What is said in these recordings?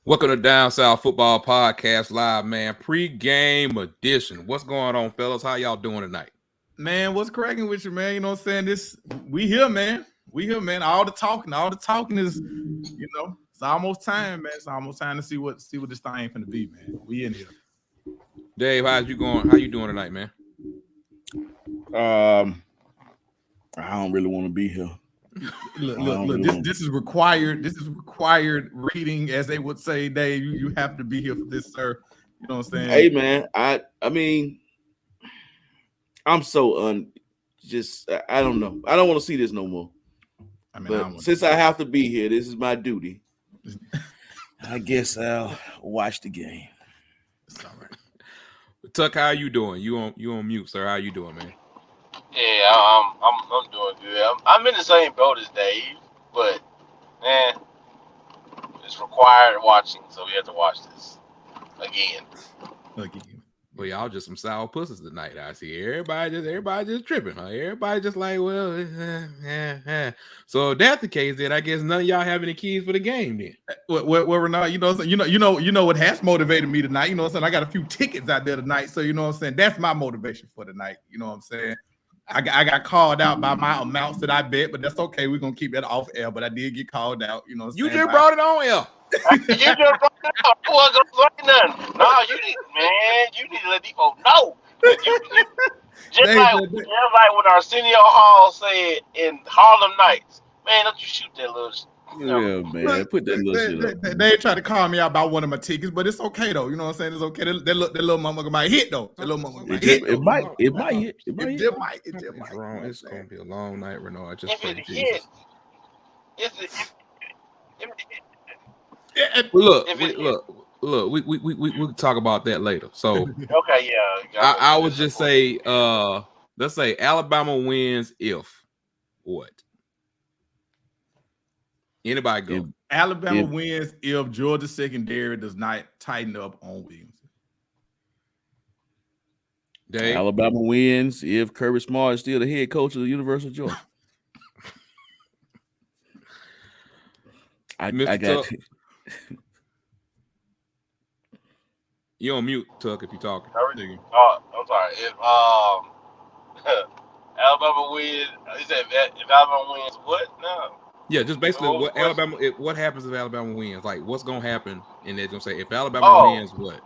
Welcome to Down South Football Podcast Live, man. Pre-game edition. What's going on, fellas? How y'all doing tonight? Man, what's cracking with you, man? You know what I'm saying? We here, man. We here, man. All the talking is, it's almost time, man. It's almost time to see what this thing finna be, man. We in here. Dave, how's you going? How you doing tonight, man? I don't really want to be here. Look. This is required. This is required reading, as they would say. Dave, you have to be here for this, sir. You know what I'm saying? Hey, man. I mean, I'm so I don't know. I don't want to see this no more. But since I have to be here, this is my duty. I guess I'll watch the game. It's all right. Tuck, how you doing? You on mute, sir? How you doing, man? Yeah, I'm doing good. I'm in the same boat as Dave, but man, it's required watching, so we have to watch this again. Well, y'all just some sour pussies tonight. I see everybody just tripping. Huh? Everybody just like, well, So if that's the case, then I guess none of y'all have any keys for the game. Then, we're not. You know what has motivated me tonight. You know what I'm saying? I got a few tickets out there tonight, so you know what I'm saying. That's my motivation for tonight. You know what I'm saying? I got called out by my amounts that I bet, but that's okay. We're gonna keep that off air. But I did get called out. You know what I'm you saying? just brought it on air. You just brought it up. I wasn't gonna say nothing. No, you need to let these folks know. Just like when Arsenio Hall said in Harlem Nights, man, don't you shoot that little shit. Yeah, man. Put that little shit up. They tried to call me out about one of my tickets, but it's okay though. You know what I'm saying? It's okay. That little motherfucker might hit though. That little motherfucker might hit. It might hit. It might. It's wrong. It's gonna be a long night, Renaud. I just If pray it Jesus. hit, Look. We'll talk about that later. So okay, yeah. I would just say, let's say Alabama wins if what? Anybody go? Alabama wins if Georgia secondary does not tighten up on Williamson. Dave? Alabama wins if Kirby Smart is still the head coach of the University of Georgia. I got you. You on mute, Tuck, if you're talking. Oh, I'm sorry. If Alabama wins, is that if Alabama wins, what? No. Yeah, just basically what happens if Alabama wins? Like, what's gonna happen? And they're gonna say if Alabama wins, what?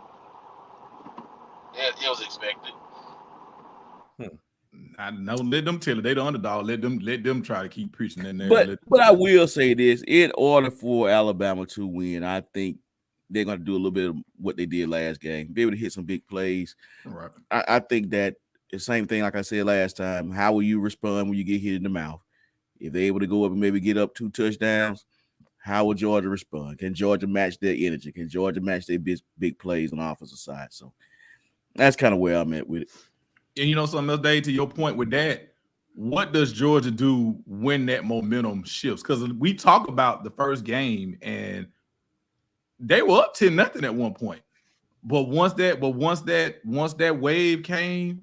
It was expected. I know. Let them tell it. They the underdog. Let them try to keep preaching in there. But I will say this: in order for Alabama to win, I think they're going to do a little bit of what they did last game, be able to hit some big plays. Right. I think that the same thing, like I said last time. How will you respond when you get hit in the mouth? If they're able to go up and maybe get up 2 touchdowns, how will Georgia respond? Can Georgia match their energy? Can Georgia match their big plays on the offensive side? So that's kind of where I'm at with it. And you know something else, Dave, to your point with that, what does Georgia do when that momentum shifts? Because we talk about the first game and they were up 10-0 at one point. But once that wave came,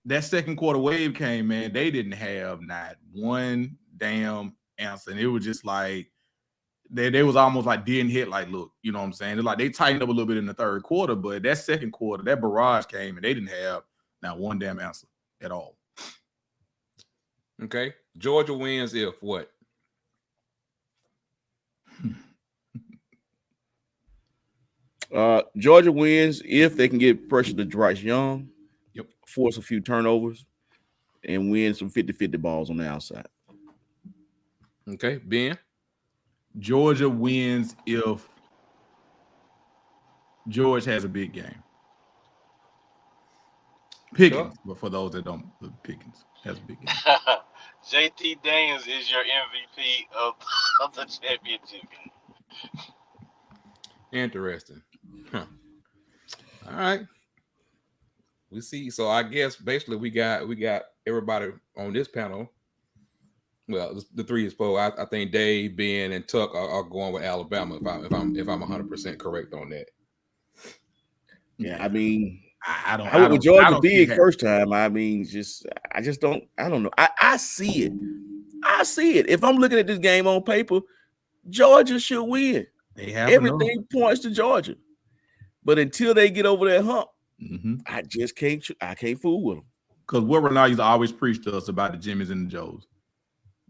that second quarter wave came, man, they didn't have not one damn answer. And it was just like they was almost like didn't hit, like, look, you know what I'm saying? They're like they tightened up a little bit in the third quarter, but that second quarter, that barrage came and they didn't have not one damn answer at all. Okay. Georgia wins if what? Georgia wins if they can get pressure to Bryce Young, force a few turnovers, and win some 50-50 balls on the outside. Okay, Ben? Georgia wins if George has a big game. Pickens, but for those that don't, Pickens has a big game. JT Daniels is your MVP of the championship game. Interesting. Huh. All right. We see. So I guess basically we got everybody on this panel. Well, the three is poll. I think Dave, Ben, and Tuck are going with Alabama. If I'm 100% correct on that. Yeah, I mean, I don't. What Georgia did first time. I mean, I just don't. I don't know. I see it. I see it. If I'm looking at this game on paper, Georgia should win. They have everything points to Georgia. But until they get over that hump, I just can't fool with them. Because what Renard used to always preach to us about the Jimmys and the Joes.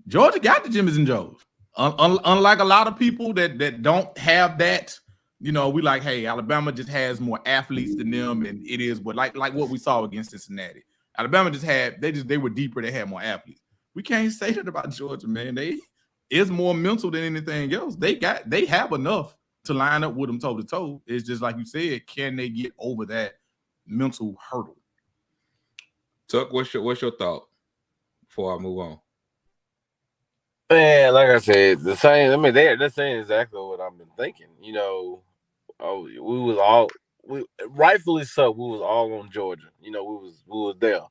Georgia got the Jimmys and Joes. Unlike a lot of people that don't have that, we like, hey, Alabama just has more athletes than them, and it is what like what we saw against Cincinnati. Alabama just had they were deeper, they had more athletes. We can't say that about Georgia, man. It's more mental than anything else. They have enough to line up with them toe to toe. It's just like you said, can they get over that mental hurdle? Tuck, what's your thought before I move on? Man, like I said, the same. I mean, they're saying exactly what I've been thinking. We rightfully so. We was all on Georgia. We was there.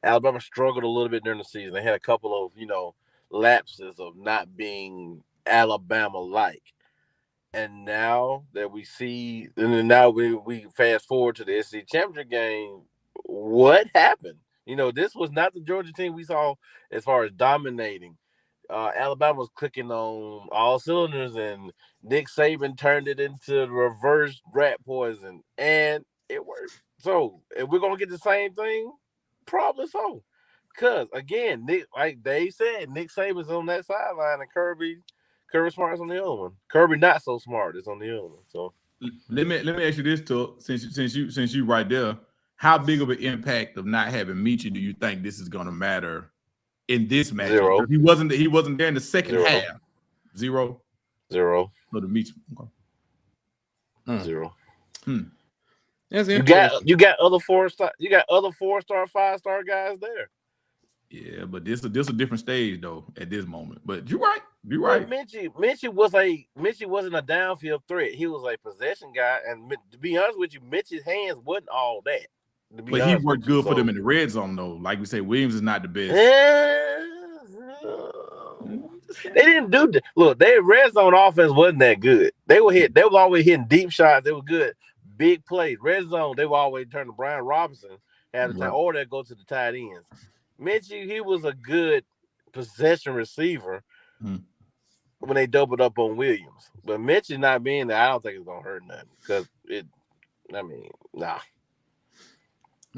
Alabama struggled a little bit during the season. They had a couple of lapses of not being Alabama-like. And now that we see, and then now we fast forward to the SEC championship game, what happened? This was not the Georgia team we saw as far as dominating. Alabama was clicking on all cylinders, and Nick Saban turned it into reverse rat poison, and it worked. So, if we're going to get the same thing, probably so. Because, again, like Dave said, Nick Saban's on that sideline, and Kirby Smart's on the other one. Kirby not so smart is on the other one. So let me ask you this, Tuck, since you right there, how big of an impact of not having Michi do you think this is going to matter in this match? Zero. He wasn't there in the second half. Zero. Zero. So the Michi. Okay. Zero. That's you got other 4-star, 5-star guys there. Yeah, but this a different stage though at this moment. But you're right. You're right. Minchie wasn't a downfield threat. He was a possession guy, and to be honest with you, Minchie's hands wasn't all that. But he worked good for them in the red zone though. Like we say, Williams is not the best. They didn't do that. Look, their red zone offense wasn't that good. They were always hitting deep shots. They were good. Big plays. Red zone, they were always turn to Brian Robinson at the time, or they go to the tight ends. Minchie, he was a good possession receiver when they doubled up on Williams. But Minchie not being there, I don't think it's gonna hurt nothing. Because nah.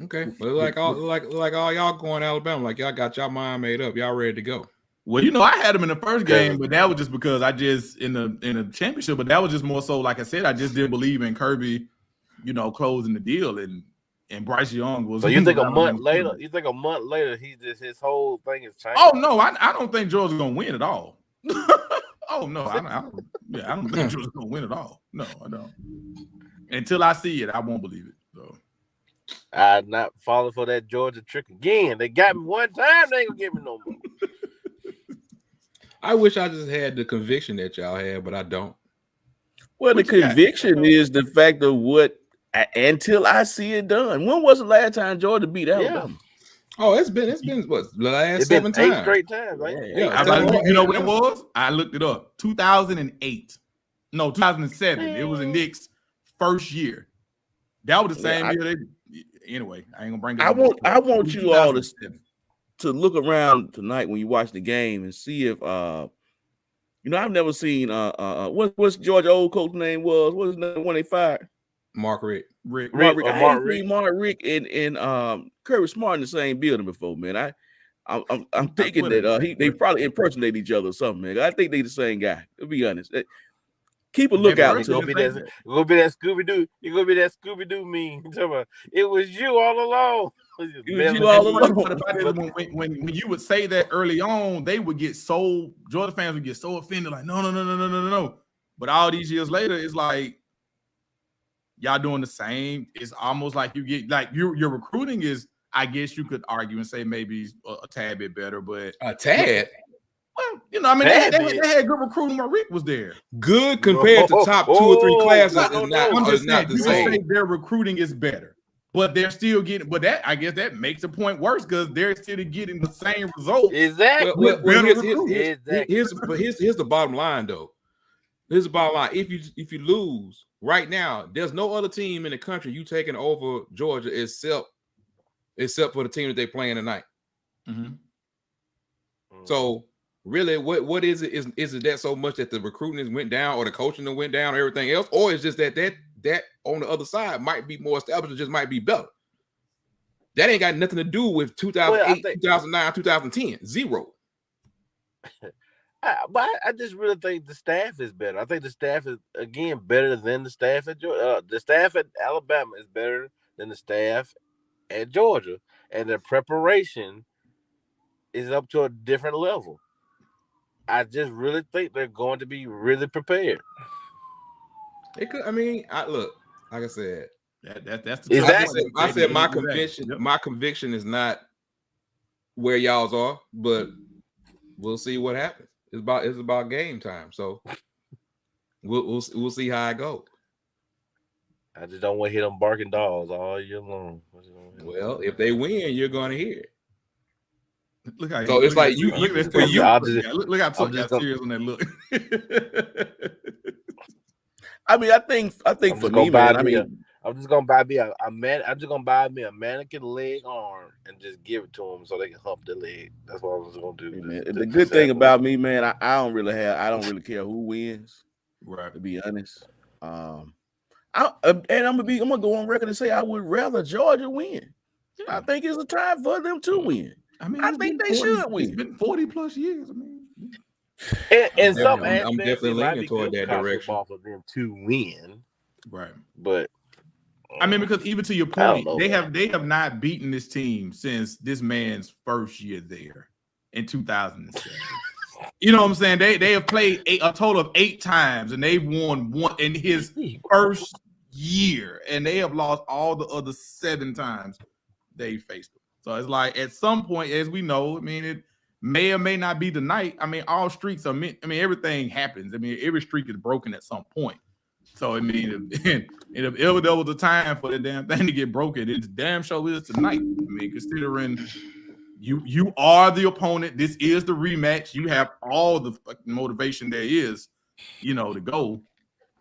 Okay. Well, like all y'all going Alabama, like y'all got y'all mind made up. Y'all ready to go. Well, I had him in the first game, but that was just because I just in the championship, but that was just more so, like I said, I just didn't believe in Kirby, closing the deal, and Bryce Young was. So you think a month later, his whole thing is changed? Oh no, I don't think Georgia's gonna win at all. Oh no, I don't think Georgia's gonna win at all. No, I don't. Until I see it, I won't believe it. So I'm not falling for that Georgia trick again. They got me one time, they ain't gonna get me no more. I wish I just had the conviction that y'all had, but I don't. Well, the conviction is the fact of what until I see it done. When was the last time Georgia beat Alabama? Yeah. Oh, it's been what, the last 7 times? 8 straight times, right? Yeah. You know what it was? I looked it up. 2008. No, 2007. It was in Nick's first year. That was the same year. Anyway, I ain't gonna bring it up. I want you all to look around tonight when you watch the game and see if I've never seen what's Georgia old coach name was? What's his name when they fired? Mark Richt. Mark Richt and Kirby Smart in the same building before, man. I'm thinking that they probably impersonate each other or something, man. I think they the same guy, to be honest. Keep a lookout. You're gonna be that Scooby-Doo. You're gonna be that Scooby-Doo meme. It was you all along. When you would say that early on, Georgia fans would get so offended, like no. But all these years later, it's like y'all doing the same. It's almost like you get like your recruiting is, I guess you could argue and say maybe a tad bit better, but a tad. Well, they had good recruiting when Rick was there. Good compared to top 2 or 3 classes. I'm just saying, you can say their recruiting is better, but they're still getting. But I guess that makes the point worse because they're still getting the same results. Exactly. Here's the bottom line, though. Here's the bottom line. If you lose right now, there's no other team in the country you taking over Georgia except for the team that they're playing tonight. Mm-hmm. So really, what is it? Is it that so much that the recruiting went down, or the coaching went down, or everything else, or is just that on the other side might be more established, or just might be better? That ain't got nothing to do with 2008, 2009, 2010. Zero. But I just really think the staff is better. I think the staff is, again, better than the staff at Georgia. The staff at Alabama is better than the staff at Georgia, and their preparation is up to a different level. I just really think they're going to be really prepared. It could. I mean, look, like I said, that's the exactly. I said my conviction. Yep. My conviction is not where y'all's are, but we'll see what happens. It's about game time, so we'll see how it goes. I just don't want to hear them barking dogs all year long. Well, if they win, you're going to hear it. Look how so it's like you. Look how serious on that look. I mean, I think for me, man, I'm just gonna buy me a man. I'm just gonna buy me a mannequin leg arm and just give it to them so they can hump their leg. That's what I was gonna do. Man, the good thing about me, man, I don't really care who wins. Right. To be honest, I'm gonna go on record and say I would rather Georgia win. Yeah. I think it's a time for them to win. I mean, I think they should win. It's been 40 plus years. I mean, and some aspects, I'm definitely leaning toward that direction for them to win. Right, but I mean, because even to your point, they have not beaten this team since this man's first year there in 2007. You know what I'm saying? They have played a total of 8 times, and they've won one in his first year, and they have lost all the other 7 times they faced them. So it's like at some point, as we know, I mean, it may or may not be the night. I mean, all streaks are meant. I mean, everything happens. I mean, every streak is broken at some point. So I mean, if ever there was a time for the damn thing to get broken, it's damn sure is tonight. I mean, considering you are the opponent, this is the rematch. You have all the fucking motivation there is, to go.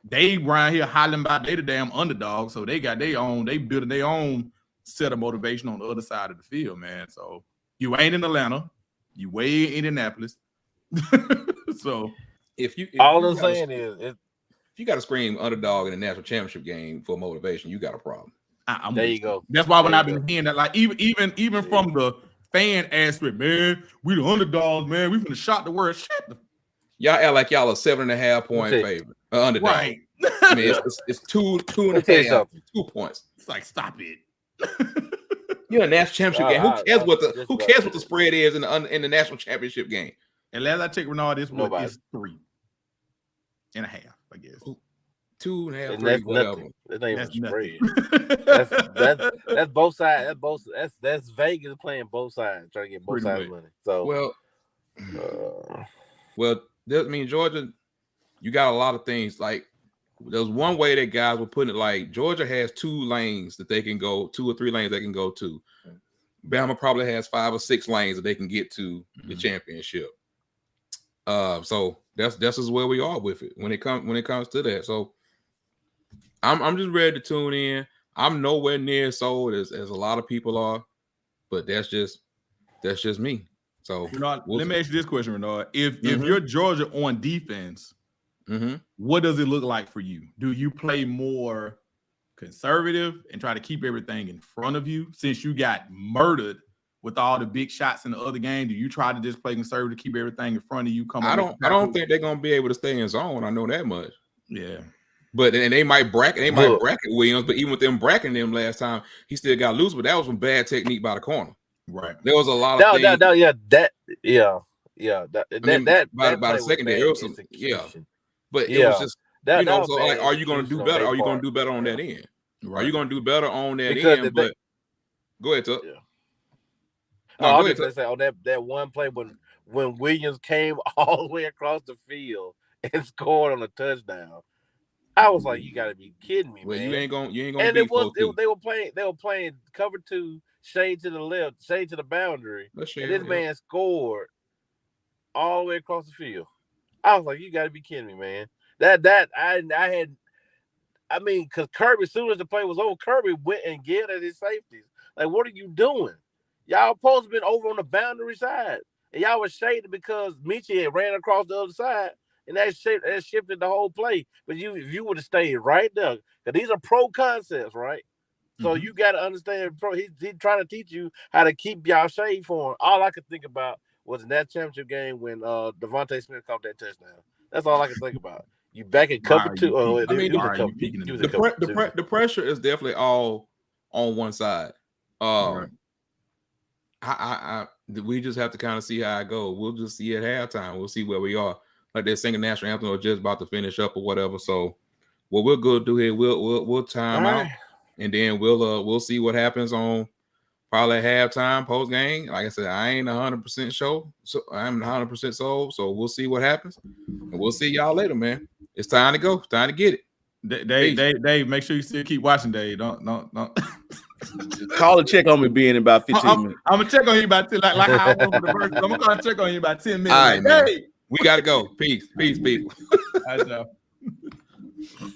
They around here hollering about they the damn underdog, so they got their own. They building their own set of motivation on the other side of the field, man. So you ain't in Atlanta, you way in Indianapolis. So if all I'm saying is, if you got to scream underdog in a national championship game for motivation, you got a problem. There you go. That's why when I've been hearing that, like even from the fan aspect, man, we the underdogs, man. We finna shock the world. Y'all act like y'all a 7.5 point favorite, underdog. Right. I mean, it's 2.5, 2 points. It's like, stop it. You're a national championship game. Who cares what the spread is in the national championship game? And last I checked, Renard, this one is 3.5, I guess. 2.5, 3, that's whatever. Nothing. That ain't even spread. that's both sides. That's Vegas playing both sides, trying to get both sides money. So I mean, Georgia, you got a lot of things. Like there's one way that guys were putting it. Like Georgia has 2 lanes that they can go, 2 or 3 lanes they can go to. Bama probably has 5 or 6 lanes that they can get to the championship. So that's just where we are with it when it comes to that. So I'm just ready to tune in. I'm nowhere near sold as a lot of people are, but that's just me. So Renard, let me ask you this question, Renard. If you're Georgia on defense, what does it look like for you? Do you play more conservative and try to keep everything in front of you since you got murdered with all the big shots in the other game? Do you try to just play conservative, keep everything in front of you? I don't think they're gonna be able to stay in zone. I know that much. Yeah. But and they might bracket Williams, but even with them bracketing them last time, he still got loose. But that was some bad technique by the corner. Right. There was a lot of things. By the second day, it was some, But it was just so like, are you going to do better? Are you going to do better on that end? Right. Are you going to do better on that end? But go ahead, Tuck. I was going to say on that one play when Williams came all the way across the field and scored on a touchdown. I was like, you got to be kidding me, man. You ain't gonna. And they were playing cover 2, shade to the left, shade to the boundary. And this man scored all the way across the field. I was like, you got to be kidding me, man. Because Kirby, as soon as the play was over, Kirby went and get at his safeties. Like, what are you doing? Y'all supposed to have been over on the boundary side. and y'all was shaded because Michi had ran across the other side, and that shifted the whole play. But if you would have stayed right there, because these are pro concepts, right? So you got to understand, he's trying to teach you how to keep y'all shade for him. All I could think about was in that championship game when Devontae Smith caught that touchdown. That's all I could think about. You back in cover two. I mean, The pressure is definitely all on one side. We just have to kind of see how it goes. We'll just see at halftime. We'll see where we are. Like they're singing national anthem or just about to finish up or whatever. So what we'll go do here, we'll time out, and then we'll see what happens on probably at halftime, post game. Like I said, I ain't 100% sure, so I'm 100% sold. So we'll see what happens, and we'll see y'all later, man. It's time to go. It's time to get it. Dave, make sure you still keep watching, Dave. Don't. Call and check on me being about 15 minutes. I'm gonna check on you about 10, like how I was with the first. I'm gonna check on you about 10 minutes. All right, man. We gotta go. Peace, people. All right, y'all.